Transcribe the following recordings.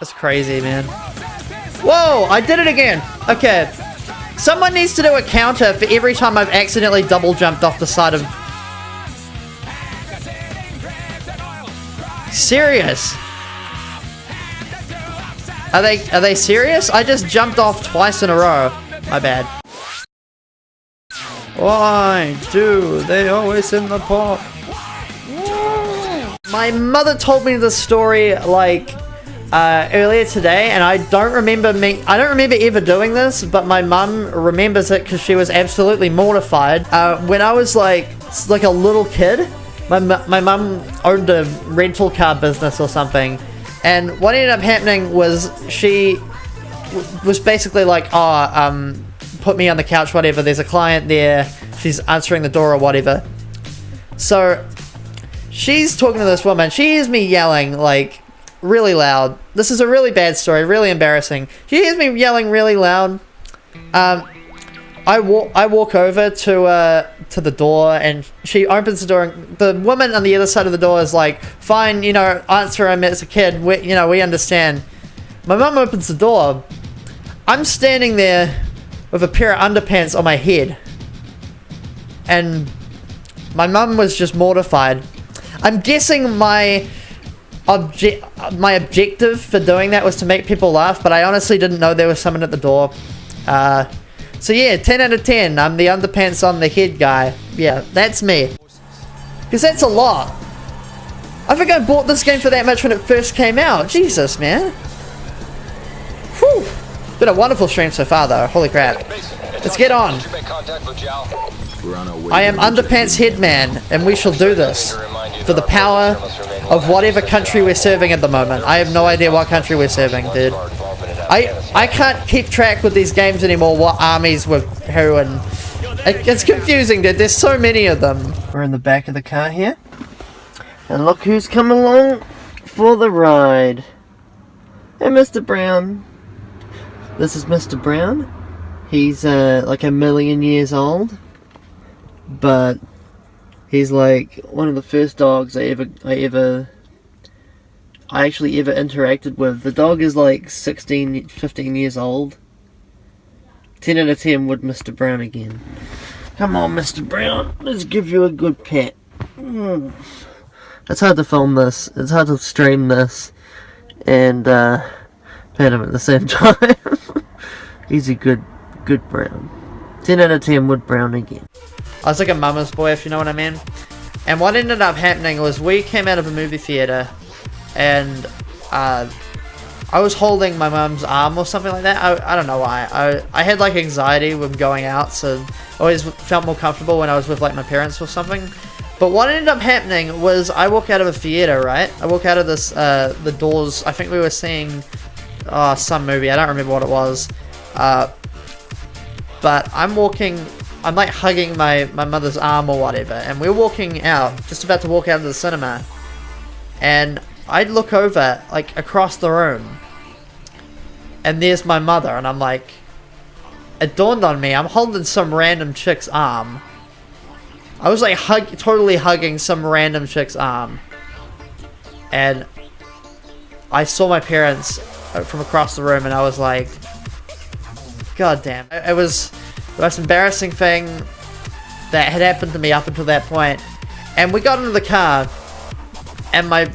That's crazy, man. Whoa, I did it again. Okay. Someone needs to do a counter for every time I've accidentally double jumped off the side of... Serious? Are they serious? I just jumped off twice in a row. My bad. Why do they always in the pot? My mother told me this story like earlier today, and I don't remember ever doing this, but my mum remembers it because she was absolutely mortified. When I was like a little kid, my mum owned a rental car business or something, and what ended up happening was she was basically like, oh, put me on the couch, whatever, there's a client there, she's answering the door or whatever. So she's talking to this woman, she hears me yelling like really loud. This is a really bad story, really embarrassing. She hears me yelling really loud. I walk over to the door, and she opens the door, and the woman on the other side of the door is like, fine, you know, answer him, it's a kid, we understand. My mum opens the door. I'm standing there with a pair of underpants on my head, and my mum was just mortified. I'm guessing my objective for doing that was to make people laugh, but I honestly didn't know there was someone at the door. So yeah, 10 out of 10. I'm the underpants on the head guy. Yeah, that's me. Because that's a lot. I think I bought this game for that much when it first came out. Jesus, man. Whew. Been a wonderful stream so far, though. Holy crap. Let's get on. I am Underpants Headman, and we shall do this for the power of whatever country we're serving at the moment. I have no idea what country we're serving, dude. I can't keep track with these games anymore, what armies with who, and it's confusing, dude. There's so many of them. We're in the back of the car here, and look who's come along for the ride. Hey, Mr. Brown. This is Mr. Brown. He's like 1,000,000 years old, but he's like one of the first dogs I actually ever interacted with. The dog is like 16, 15 years old. 10 out of 10 with Mr. Brown again. Come on, Mr. Brown, let's give you a good pet. It's hard to film this, it's hard to stream this, and pet him at the same time. He's a good Brown. 10 out of 10 with Brown again. I was like a mama's boy, if you know what I mean. And what ended up happening was we came out of a movie theater, and I was holding my mum's arm or something like that. I don't know why. I had like anxiety when going out, so I always felt more comfortable when I was with like my parents or something. But what ended up happening was I walk out of a theater, right? I walk out of this, the doors. I think we were seeing some movie. I don't remember what it was. But I'm like hugging my mother's arm or whatever, and we're walking out, just about to walk out of the cinema, and I look over, like, across the room, and there's my mother, and I'm like, it dawned on me, I'm holding some random chick's arm. I was like totally hugging some random chick's arm, and I saw my parents from across the room, and I was like, God damn. It was the most embarrassing thing that had happened to me up until that point. And we got into the car, and my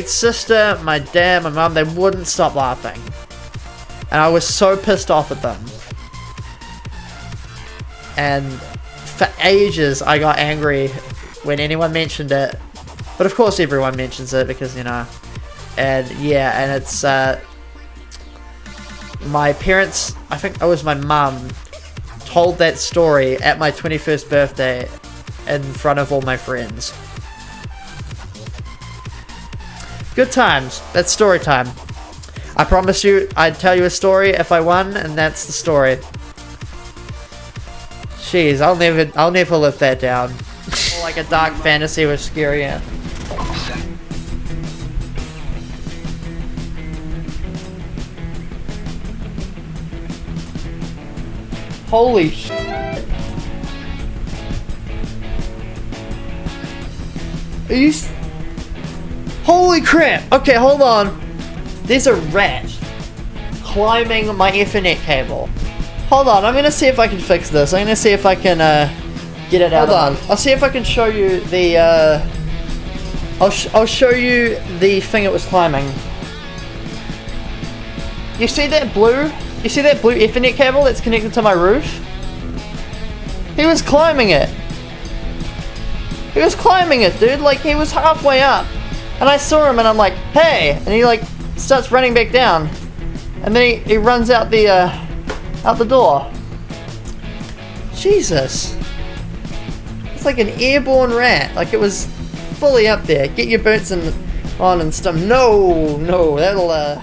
sister, my dad, my mum, they wouldn't stop laughing. And I was so pissed off at them. And for ages, I got angry when anyone mentioned it. But of course everyone mentions it because, you know. And yeah, and it's, my parents, I think it was my mum, told that story at my 21st birthday in front of all my friends. Good times. That's story time. I promise you I'd tell you a story if I won, and that's the story. Jeez, I'll never live that down. Like a dark fantasy with scarier. Holy shit. Are you... Holy crap. Okay, hold on. There's a rat climbing my Ethernet cable. Hold on, I'm gonna see if I can fix this. I'm gonna see if I can get it out. Hold on, I'll see if I can show you the I'll show you the thing it was climbing. You see that blue? You see that blue Ethernet cable that's connected to my roof? He was climbing it. He was climbing it, dude. Like, he was halfway up. And I saw him and I'm like, hey! And he like starts running back down. And then he runs out the door. Jesus. It's like an airborne rat. Like, it was fully up there. Get your boots on and stuff. No, that'll